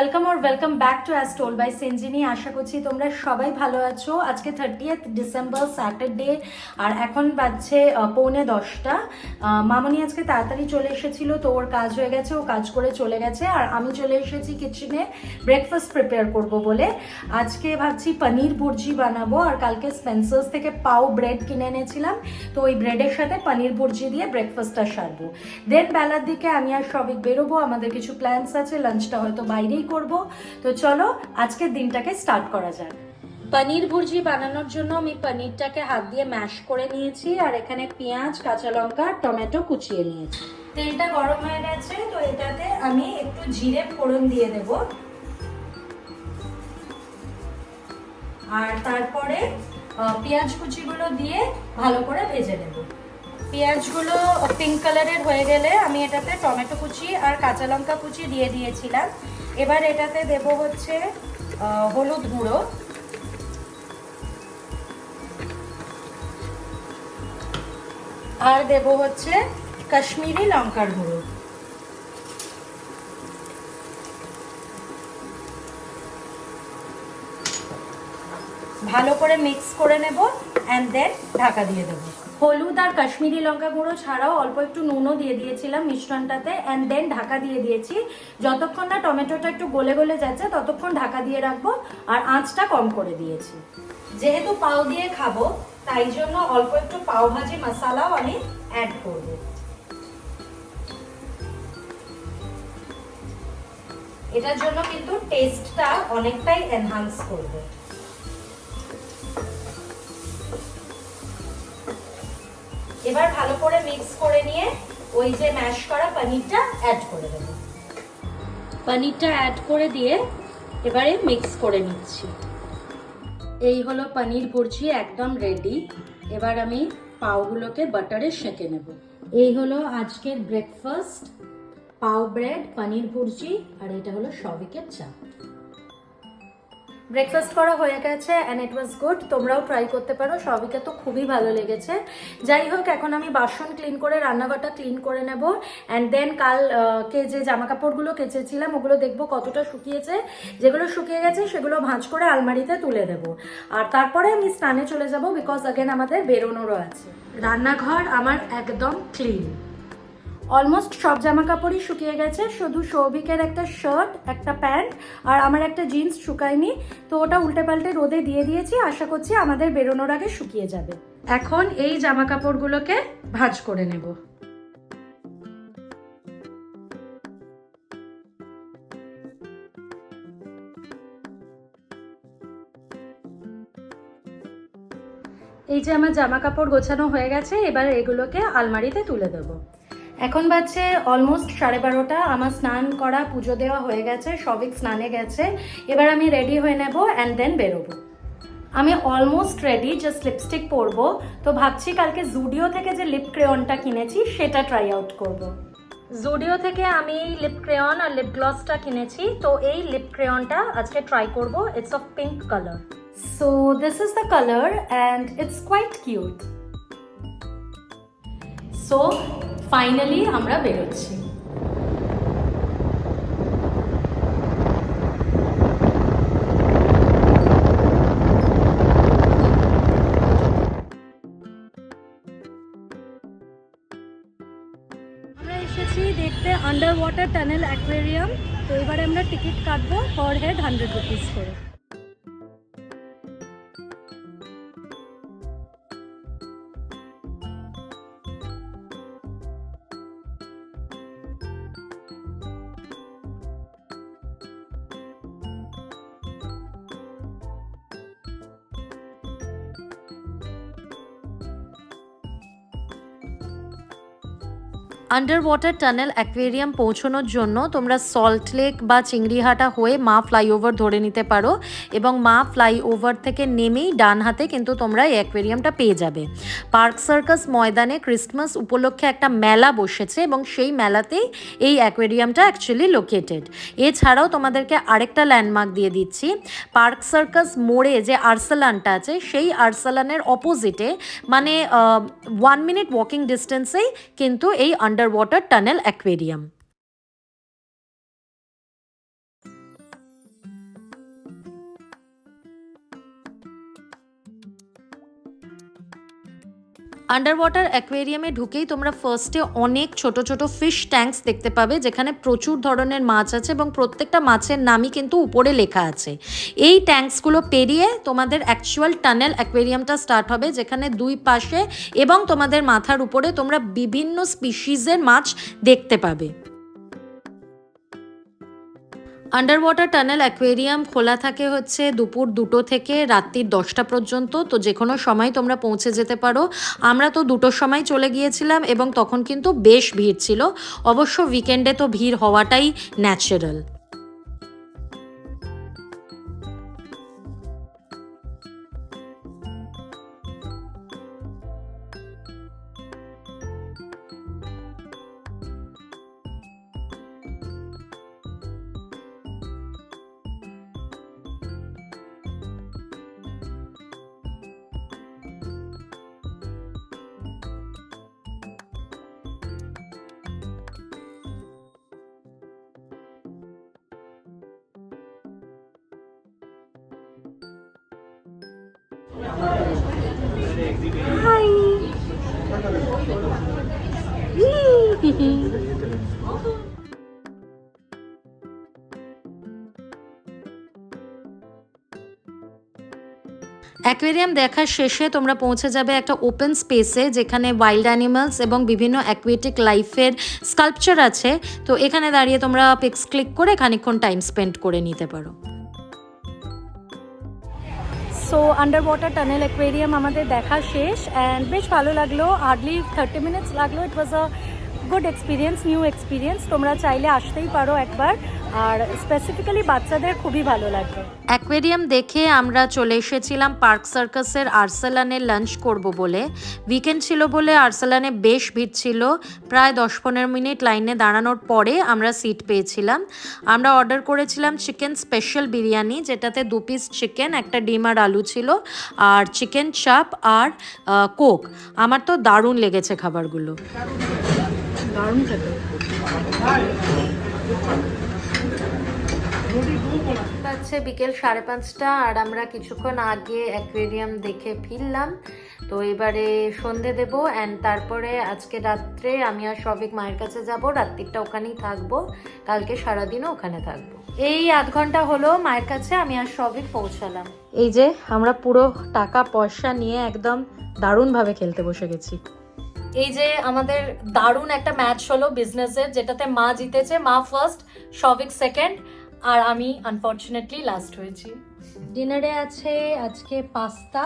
Welcome back to as told by সেঞ্জিনি। আশা করছি তোমরা সবাই ভালো আছো। আজকে 30th ডিসেম্বর স্যাটারডে, আর এখন বাজছে 9:45। মামনি আজকে তাড়াতাড়ি চলে এসেছিল, তো ওর কাজ হয়ে গেছে, ও কাজ করে চলে গেছে, আর আমি চলে এসেছি কিচেনে ব্রেকফাস্ট প্রিপেয়ার করব বলে। আজকে ভাবছি পনির ভুর্জি বানাবো, আর কালকে স্পেন্সার্স থেকে পাও ব্রেড কিনে এনেছিলাম, তো ওই ব্রেডের সাথে পনির ভুর্জি দিয়ে ব্রেকফাস্টটা সারবো। দেন বেলার দিকে আমি আর সবিক বেরোবো, আমাদের কিছু প্ল্যানস আছে, লাঞ্চটা হয়তো বাইরেই করব। তো চলো আজকের দিনটাকে স্টার্ট করা যাক। পনির ভুর্জি বানানোর জন্য আমি পনিরটাকে হাত দিয়ে ম্যাশ করে নিয়েছি, আর এখানে পেঁয়াজ, কাঁচা লঙ্কা, টমেটো কুচিয়ে নিয়েছি। তেলটা গরম হয়ে গেছে, তো এটাতে আমি একটু জিরে ফোড়ন দিয়ে দেব, আর তারপরে পেঁয়াজ কুচিগুলো দিয়ে ভালো করে ভেজে নেব। পেঁয়াজগুলো পিঙ্ক কালারের হয়ে গেলে আমি এটাতে টমেটো কুচি আর কাঁচা লঙ্কা কুচি দিয়ে দিয়েছিলাম। এবার এটাতে দেব হচ্ছে হলুদ গুঁড়ো, আর দেব হচ্ছে কাশ্মীরি লঙ্কার গুঁড়ো। ভালো করে মিক্স করে নেব, অ্যান্ড দেন ঢাকা দিয়ে দেবো। হলুদ আর কাশ্মীরি লঙ্কা গুঁড়ো ছাড়াও অল্প একটু নুনও দিয়ে দিয়েছিলাম মিশ্রণটাতে, অ্যান্ড দেন ঢাকা দিয়ে দিয়েছি। যতক্ষণ না টমেটোটা একটু গলে গলে যাচ্ছে ততক্ষণ ঢাকা দিয়ে রাখবো, আর আঁচটা কম করে দিয়েছি। যেহেতু পাও দিয়ে খাবো, তাই জন্য অল্প একটু পাও ভাজি মশলাও আমি অ্যাড করব। এটার জন্য কিন্তু টেস্টটা অনেকটাই এনহান্স করবে। এবার ভালো করে মিক্স করে নিয়ে ওই যে ম্যাশ করা পনিরটা অ্যাড করে দেব। পনিরটা অ্যাড করে দিয়ে এবারে মিক্স করে নিচ্ছি। এই হলো পনির ভুর্জি, একদম রেডি। এবার আমি পাওগুলোকে বাটারে সেঁকে নেব। এই হলো আজকের ব্রেকফাস্ট, পাও ব্রেড, পনির ভুর্জি, আর এটা হলো সবিকের চা। ব্রেকফাস্ট করা হয়ে গেছে, অ্যান্ড ইট ওয়াজ গুড। তোমরাও ট্রাই করতে পারো, সবিকে তো খুবই ভালো লেগেছে। যাই হোক, এখন আমি বাসন ক্লিন করে রান্নাঘরটা ক্লিন করে নেব, অ্যান্ড দেন কালকে যে জামা কাপড়গুলো কেচেছিলাম ওগুলো দেখবো কতটা শুকিয়েছে। যেগুলো শুকিয়ে গেছে সেগুলো ভাঁজ করে আলমারিতে তুলে দেবো, আর তারপরে আমি স্নানে চলে যাব, বিকজ আগেন আমাদের বেরোনোরও আছে। রান্নাঘর আমার একদম ক্লিন। অলমোস্ট সব জামা কাপড়ই শুকিয়ে গেছে, শুধু সৌভিকের একটা শার্ট, একটা প্যান্ট, আর আমার একটা জিন্স শুকায়নি, তো ওটা উল্টে পাল্টে রোদে দিয়ে দিয়েছি। আশা করছি আমাদের বেরোনোর আগে শুকিয়ে যাবে। এখন এই জামা কাপড়গুলোকে ভাঁজ করে নেব। এই যে আমার জামা কাপড় গোছানো হয়ে গেছে, এবার এগুলোকে আলমারিতে তুলে দেবো। এখন বাজছে অলমোস্ট 12:30। আমার স্নান করা, পুজো দেওয়া হয়ে গেছে, সবিক স্নানে গেছে। এবার আমি রেডি হয়ে নেব, অ্যান্ড দেন বেরোবো। আমি অলমোস্ট রেডি, জাস্ট লিপস্টিক পরবো। তো ভাবছি কালকে জুডিও থেকে যে লিপ ক্রেয়নটা কিনেছি সেটা ট্রাই আউট করব। জুডিও থেকে আমি লিপ ক্রেয়ন আর লিপ গ্লসটা কিনেছি, তো এই লিপ ক্রেয়নটা আজকে ট্রাই করব। It's of pink colour, so this is the colour and it's quite cute. So finally আমরা বেরোচ্ছি। আমরা এসেছি দেখতে আন্ডার ওয়াটার টানেল অ্যাকোয়ারিয়াম। তো এবারে আমরা টিকিট কাটবো, পার হেড 100 রুপিস করে। আন্ডার ওয়াটার টানেল অ্যাকোয়ারিয়াম পৌঁছানোর জন্য তোমরা সল্ট লেক বা চিংড়িহাটা হয়ে মা ফ্লাইওভার ধরে নিতে পারো, এবং মা ফ্লাইওভার থেকে নেমেই ডান হাতে কিন্তু তোমরা এই অ্যাকোয়ারিয়ামটা পেয়ে যাবে। পার্ক সার্কাস ময়দানে ক্রিসমাস উপলক্ষে একটা মেলা বসেছে, এবং সেই মেলাতেই এই অ্যাকোয়ারিয়ামটা অ্যাকচুয়ালি লোকেটেড। এছাড়াও তোমাদেরকে আরেকটা ল্যান্ডমার্ক দিয়ে দিচ্ছি, পার্ক সার্কাস মোড়ে যে আর্সালানটা আছে সেই আর্সালানের অপোজিটে, মানে 1 মিনিট ওয়াকিং ডিস্টেন্সেই কিন্তু এই under water tunnel aquarium. Under water অ্যাকোয়ারিয়ামে ঢুকেই তোমরা ফার্স্টে অনেক ছোট ছোট ফিশ ট্যাঙ্কস দেখতে পাবে, যেখানে প্রচুর ধরনের মাছ আছে এবং প্রত্যেকটা মাছের নামই কিন্তু উপরে লেখা আছে। এই ট্যাঙ্কসগুলো পেরিয়ে তোমাদের অ্যাকচুয়াল টানেল অ্যাকোয়ারিয়ামটা স্টার্ট হবে, যেখানে দুই পাশে এবং তোমাদের মাথার উপরে তোমরা বিভিন্ন স্পিসিসের মাছ দেখতে পাবে। আন্ডার ওয়াটার টানেল অ্যাকোয়ারিয়াম খোলা থাকে হচ্ছে দুপুর 2টো থেকে রাত্রির 10টা পর্যন্ত, তো যে কোনো সময় তোমরা পৌঁছে যেতে পারো। আমরা তো 2টোর সময় চলে গিয়েছিলাম এবং তখন কিন্তু বেশ ভিড় ছিল। অবশ্য উইকেন্ডে তো ভিড় হওয়াটাই ন্যাচারাল। হাই। অ্যাকোয়ারিয়াম দেখার শেষে তোমরা পৌঁছে যাবে একটা ওপেন স্পেসে, যেখানে ওয়াইল্ড অ্যানিমালস এবং বিভিন্ন অ্যাকুয়েটিক লাইফের স্কাল্পচার আছে। তো এখানে দাঁড়িয়ে তোমরা পিক্স ক্লিক করে খানিকক্ষণ টাইম স্পেন্ড করে নিতে পারো। So under water tunnel aquarium আমাদের দেখা শেষ অ্যান্ড বেশ ভালো লাগলো। হার্ডলি 30 মিনিটস লাগলো। It was a good experience, new experience. তোমরা চাইলে আসতেই পারো একবার, আর স্পেসিফিক্যালি বাচ্চাদের খুবই ভালো লাগবে। অ্যাকোয়ারিয়াম দেখে আমরা চলে এসেছিলাম পার্ক সার্কাসের আর্সেলানে লাঞ্চ করব বলে। উইকেন্ড ছিল বলে আর্সেলানে বেশ ভিড় ছিল। প্রায় 10-15 মিনিট লাইনে দাঁড়ানোর পরে আমরা সিট পেয়েছিলাম। আমরা অর্ডার করেছিলাম চিকেন স্পেশাল বিরিয়ানি, যেটাতে 2 পিস চিকেন, একটা ডিম আর আলু ছিল, আর চিকেন চাপ আর কোক। আমার তো দারুণ লেগেছে খাবারগুলো। দারুণ খেতে। হচ্ছে বিকেল 5:30 আর আমরা কিছুক্ষণ আগে অ্যাকোয়ারিয়াম দেখে ফিরলাম। তো এবারে সন্ধে দেবো অ্যান্ড তারপরে আজকে রাত্রে আমি আর শফিক মায়ের কাছে যাব। রাত্রিটা ওখানেই থাকবো, কালকে সারাদিনও ওখানে থাকবো। এই আধ ঘন্টা হলো মায়ের কাছে আমি আর শফিক পৌঁছালাম। এই যে আমরা পুরো টাকা পয়সা নিয়ে একদম দারুণভাবে খেলতে বসে গেছি। এই যে আমাদের দারুণ একটা ম্যাচ হলো বিজনেসের, যেটাতে মা জিতেছে, মা ফার্স্ট, শফিক সেকেন্ড, আর আমি আনফর্চুনেটলি লাস্ট হয়েছি। ডিনারে আছে আজকে পাস্তা।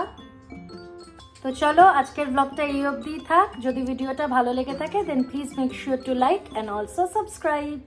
তো চলো আজকের ব্লগটা এই অবধি থাক। যদি ভিডিওটা ভালো লেগে থাকে then please make sure to like and also subscribe.